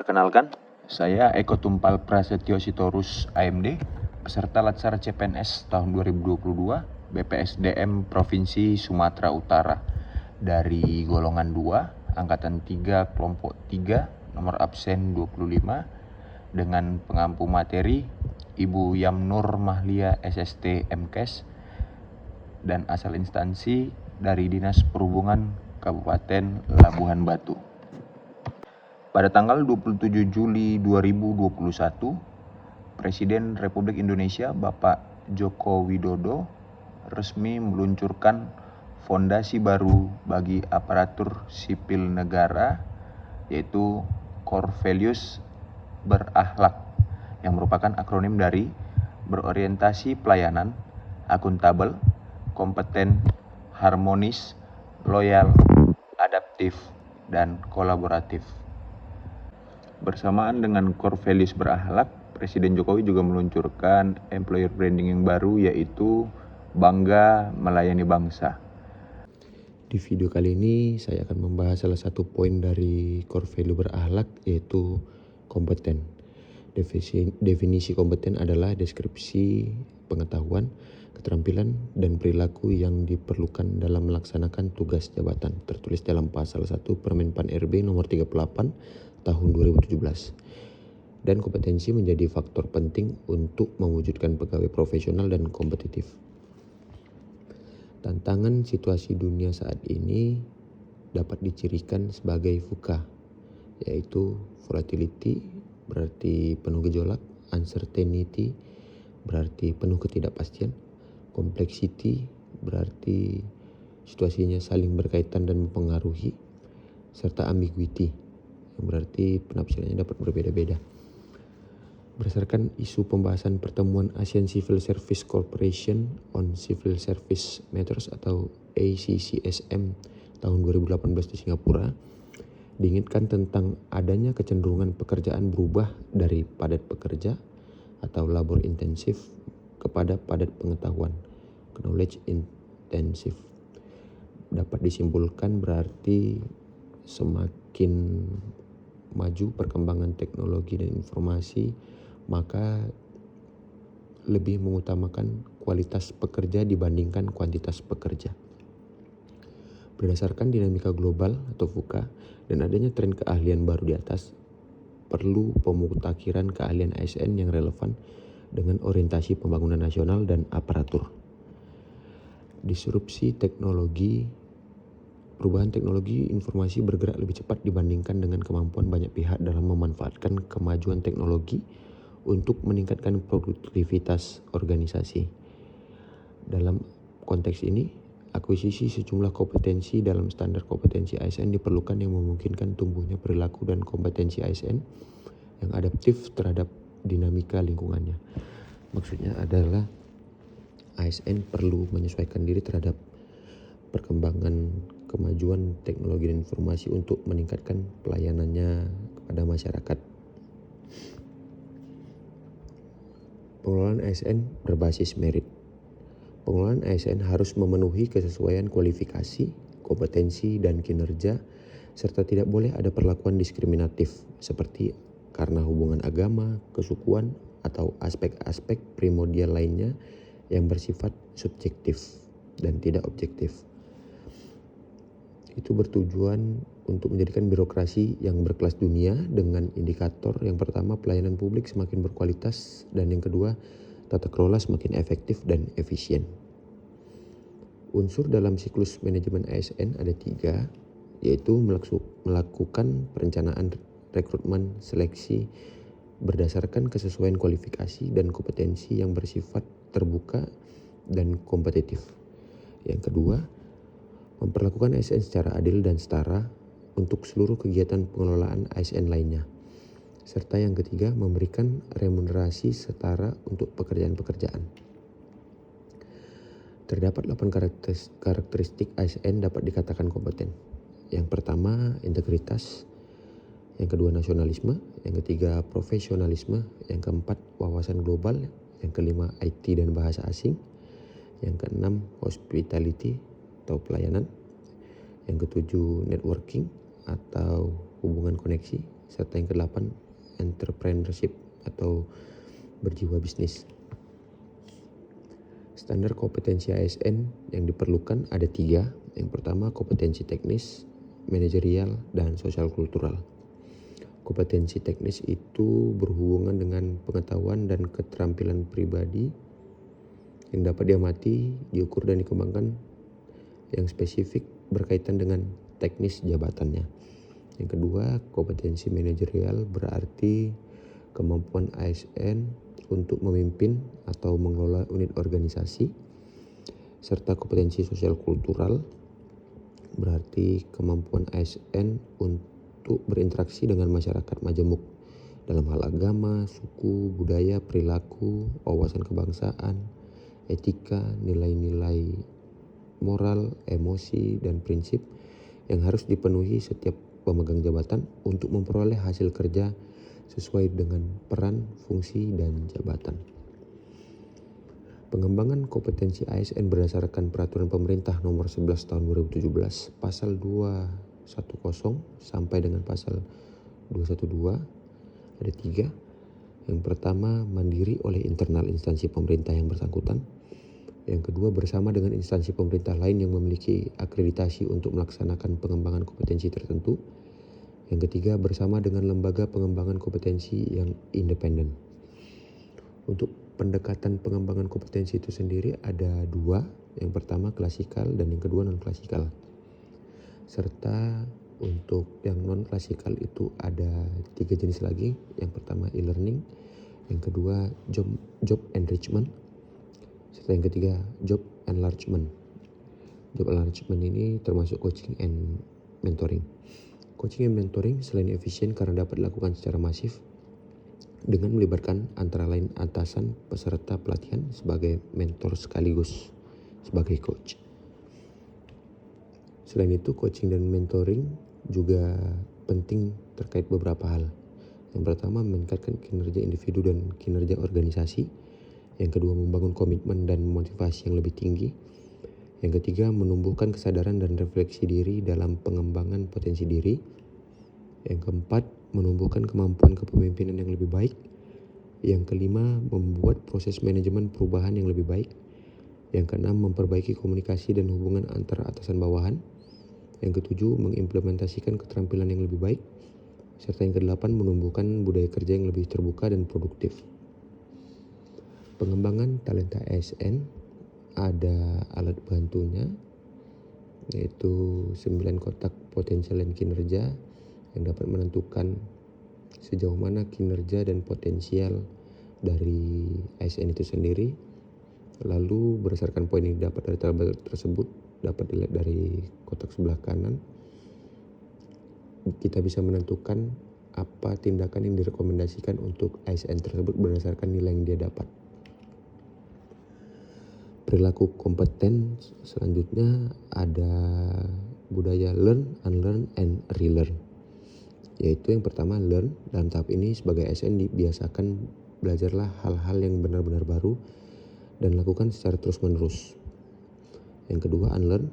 Perkenalkan, saya Eko Tumpal Prasetyo Sitorus AMD, peserta Latsar CPNS tahun 2022 BPSDM Provinsi Sumatera Utara dari golongan 2, angkatan 3, kelompok 3, nomor absen 25, dengan pengampu materi Ibu Yamnur Mahlia SST MKes dan asal instansi dari Dinas Perhubungan Kabupaten Labuhan Batu. Pada tanggal 27 Juli 2021, Presiden Republik Indonesia Bapak Joko Widodo resmi meluncurkan fondasi baru bagi aparatur sipil negara, yaitu Core Values Berakhlak, yang merupakan akronim dari berorientasi pelayanan, akuntabel, kompeten, harmonis, loyal, adaptif, dan kolaboratif. Bersamaan dengan Core Values Berakhlak, Presiden Jokowi juga meluncurkan employer branding yang baru, yaitu Bangga Melayani Bangsa. Di video kali ini saya akan membahas salah satu poin dari Core Value Berakhlak, yaitu kompeten. Definisi kompeten adalah deskripsi pengetahuan, keterampilan, dan perilaku yang diperlukan dalam melaksanakan tugas jabatan, tertulis dalam pasal 1 Permenpan RB nomor 38 tahun 2017. Dan kompetensi menjadi faktor penting untuk mewujudkan pegawai profesional dan kompetitif. Tantangan situasi dunia saat ini dapat dicirikan sebagai VUCA, yaitu volatility berarti penuh gejolak, uncertainty berarti penuh ketidakpastian, complexity berarti situasinya saling berkaitan dan mempengaruhi, serta ambiguity yang berarti penafsirannya dapat berbeda-beda. Berdasarkan isu pembahasan pertemuan ASEAN Civil Service Corporation on Civil Service Matters atau ACCSM tahun 2018 di Singapura, diingatkan tentang adanya kecenderungan pekerjaan berubah dari padat pekerja atau labor intensif kepada padat pengetahuan, knowledge intensive. Dapat disimpulkan berarti semakin maju perkembangan teknologi dan informasi, maka lebih mengutamakan kualitas pekerja dibandingkan kuantitas pekerja. Berdasarkan dinamika global atau VUCA dan adanya tren keahlian baru di atas, perlu pemutakhiran keahlian ASN yang relevan dengan orientasi pembangunan nasional dan aparatur. Disrupsi teknologi, perubahan teknologi informasi bergerak lebih cepat dibandingkan dengan kemampuan banyak pihak dalam memanfaatkan kemajuan teknologi untuk meningkatkan produktivitas organisasi. Dalam konteks ini, akuisisi sejumlah kompetensi dalam standar kompetensi ASN diperlukan yang memungkinkan tumbuhnya perilaku dan kompetensi ASN yang adaptif terhadap dinamika lingkungannya. Maksudnya adalah ASN perlu menyesuaikan diri terhadap perkembangan kemajuan teknologi dan informasi untuk meningkatkan pelayanannya kepada masyarakat. Pengelolaan ASN berbasis merit. Pengelolaan ASN harus memenuhi kesesuaian kualifikasi, kompetensi, dan kinerja, serta tidak boleh ada perlakuan diskriminatif seperti karena hubungan agama, kesukuan, atau aspek-aspek primordial lainnya yang bersifat subjektif dan tidak objektif. Itu bertujuan untuk menjadikan birokrasi yang berkelas dunia dengan indikator yang pertama, pelayanan publik semakin berkualitas, dan yang kedua, tata kelola semakin efektif dan efisien. Unsur dalam siklus manajemen ASN ada 3, yaitu melakukan perencanaan rekrutmen seleksi berdasarkan kesesuaian kualifikasi dan kompetensi yang bersifat terbuka dan kompetitif. Yang kedua, memperlakukan ASN secara adil dan setara untuk seluruh kegiatan pengelolaan ASN lainnya. Serta yang ketiga, memberikan remunerasi setara untuk pekerjaan-pekerjaan. Terdapat 8 karakteristik ASN dapat dikatakan kompeten. Yang pertama, integritas. Yang kedua, nasionalisme. Yang ketiga, profesionalisme. Yang keempat, wawasan global. Yang kelima, IT dan bahasa asing. Yang keenam, hospitality atau pelayanan. Yang ketujuh, networking atau hubungan koneksi. serta yang kedelapan entrepreneurship atau berjiwa bisnis. Standar kompetensi ASN yang diperlukan ada 3. Yang pertama kompetensi teknis, manajerial, dan sosial kultural. Kompetensi teknis itu berhubungan dengan pengetahuan dan keterampilan pribadi yang dapat diamati, diukur, dan dikembangkan yang spesifik berkaitan dengan teknis jabatannya. Yang kedua, kompetensi manajerial berarti kemampuan ASN untuk memimpin atau mengelola unit organisasi, serta kompetensi sosial kultural berarti kemampuan ASN untuk berinteraksi dengan masyarakat majemuk dalam hal agama, suku, budaya, perilaku, wawasan kebangsaan, etika, nilai-nilai moral, emosi, dan prinsip yang harus dipenuhi setiap pemegang jabatan untuk memperoleh hasil kerja sesuai dengan peran, fungsi, dan jabatan. Pengembangan kompetensi ASN berdasarkan peraturan pemerintah nomor 11 tahun 2017 pasal 210 sampai dengan pasal 212 ada 3. Yang pertama, mandiri oleh internal instansi pemerintah yang bersangkutan. Yang kedua, bersama dengan instansi pemerintah lain yang memiliki akreditasi untuk melaksanakan pengembangan kompetensi tertentu. Yang ketiga, bersama dengan lembaga pengembangan kompetensi yang independen. Untuk pendekatan pengembangan kompetensi itu sendiri ada 2. Yang pertama klasikal dan yang kedua non-klasikal. Serta untuk yang non-klasikal itu ada 3 jenis lagi. Yang pertama e-learning, yang kedua job enrichment, serta yang ketiga job enlargement. Job enlargement ini termasuk coaching and mentoring. Coaching and mentoring selain efisien karena dapat dilakukan secara masif dengan melibatkan antara lain atasan peserta pelatihan sebagai mentor sekaligus sebagai coach. Selain itu, coaching dan mentoring juga penting terkait beberapa hal. Yang pertama, meningkatkan kinerja individu dan kinerja organisasi. Yang kedua, membangun komitmen dan motivasi yang lebih tinggi. Yang ketiga, menumbuhkan kesadaran dan refleksi diri dalam pengembangan potensi diri. Yang keempat, menumbuhkan kemampuan kepemimpinan yang lebih baik. Yang kelima, membuat proses manajemen perubahan yang lebih baik. Yang keenam, memperbaiki komunikasi dan hubungan antara atasan bawahan. Yang ketujuh, mengimplementasikan keterampilan yang lebih baik. Serta yang kedelapan, menumbuhkan budaya kerja yang lebih terbuka dan produktif. Pengembangan talenta ASN ada alat bantunya, yaitu 9 kotak potensial dan kinerja yang dapat menentukan sejauh mana kinerja dan potensial dari ASN itu sendiri. Lalu berdasarkan poin yang dapat dari tabel tersebut dapat dilihat dari kotak sebelah kanan, kita bisa menentukan apa tindakan yang direkomendasikan untuk ASN tersebut berdasarkan nilai yang dia dapat. Perilaku kompeten selanjutnya ada budaya learn, unlearn, and relearn. Yaitu yang pertama learn. Dalam tahap ini sebagai ASN dibiasakan belajarlah hal-hal yang benar-benar baru dan lakukan secara terus-menerus. Yang kedua unlearn.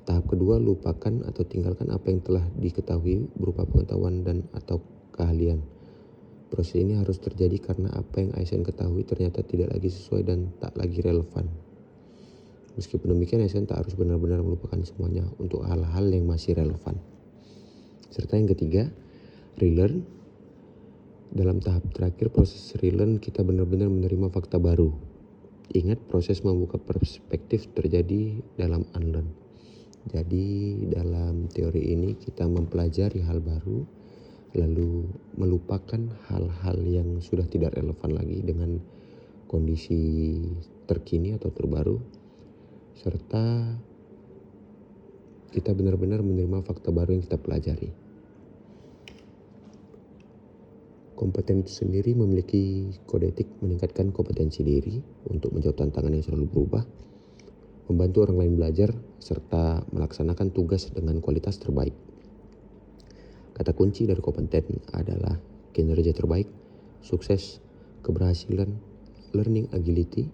Tahap kedua, lupakan atau tinggalkan apa yang telah diketahui berupa pengetahuan dan atau keahlian. Proses ini harus terjadi karena apa yang ASN ketahui ternyata tidak lagi sesuai dan tak lagi relevan. Meskipun demikian, ASN tak harus benar-benar melupakan semuanya untuk hal-hal yang masih relevan. Serta yang ketiga, relearn. Dalam tahap terakhir proses relearn, kita benar-benar menerima fakta baru. Ingat, proses membuka perspektif terjadi dalam unlearn. Jadi dalam teori ini kita mempelajari hal baru, lalu melupakan hal-hal yang sudah tidak relevan lagi dengan kondisi terkini atau terbaru, serta kita benar-benar menerima fakta baru yang kita pelajari. Kompeten itu sendiri memiliki kode etik meningkatkan kompetensi diri untuk menjawab tantangan yang selalu berubah, membantu orang lain belajar, serta melaksanakan tugas dengan kualitas terbaik. Kata kunci dari kompeten adalah kinerja terbaik, sukses, keberhasilan, learning agility,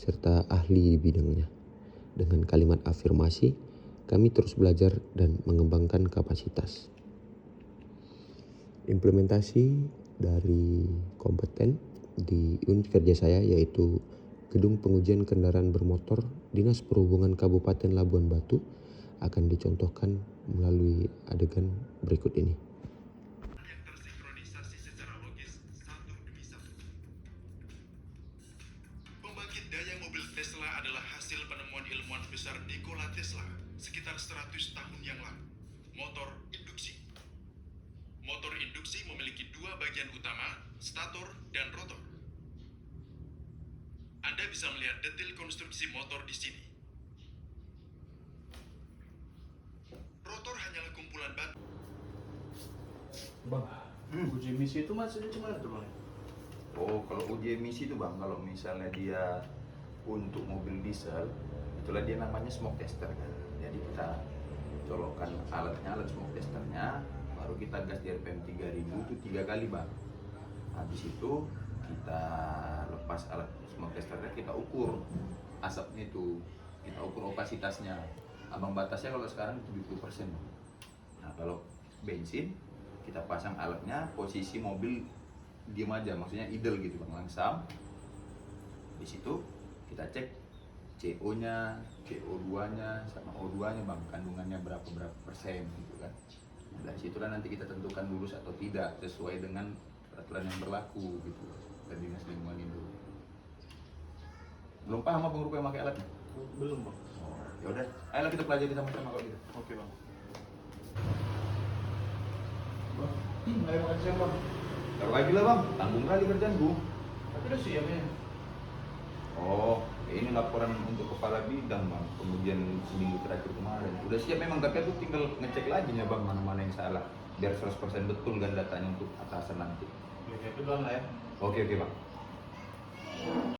serta ahli di bidangnya. Dengan kalimat afirmasi, kami terus belajar dan mengembangkan kapasitas. Implementasi dari kompeten di unit kerja saya yaitu Gedung Pengujian Kendaraan Bermotor Dinas Perhubungan Kabupaten Labuan Batu akan dicontohkan melalui adegan berikut ini. Yang tersinkronisasi secara logis satu demi satu. Pembangkit daya mobil Tesla adalah hasil penemuan ilmuwan besar Nikola Tesla sekitar 100 tahun yang lalu. Motor induksi. Motor induksi memiliki dua bagian utama, stator dan rotor. Anda bisa melihat detail konstruksi motor di sini. Rotor hanyalah kumpulan batu. Bang, uji emisi itu maksudnya gimana tuh bang? Oh, kalau uji emisi itu bang, kalau misalnya dia untuk mobil diesel, itulah dia namanya smoke tester kan. Jadi kita colokkan alat smoke testernya, baru kita gas di RPM 3000 itu 3 kali bang. Habis itu kita lepas alat smoke testernya, kita ukur asapnya itu, kita ukur opasitasnya. Ambang batasnya kalau sekarang 70%. Nah kalau bensin kita pasang alatnya, posisi mobil diam aja, maksudnya idle gitu bang, langsam. Di situ kita cek CO-nya, CO2-nya, sama O2-nya bang, kandungannya berapa persen gitu kan. Nah, dari situlah nanti kita tentukan lulus atau tidak sesuai dengan peraturan yang berlaku gitu dari Dinas Lingkungan Hidup. Belum paham apa rupanya pakai alatnya? Belum bang. Oh, ya udah, ayolah kita pelajari sama-sama kalau gitu. Oke bang. Bang, ayo makan siang bang. Taruh lagi lah bang, tanggung kali kerjaan bu. Tapi udah siap ya. Oh, ini laporan untuk kepala bidang bang, kemudian seminggu terakhir kemarin. Udah siap memang, tapi aku tinggal ngecek lagi ya bang, mana-mana yang salah. Biar 100% betul kan datanya untuk atasan nanti. Oke, itu bang lah ya. Oke bang.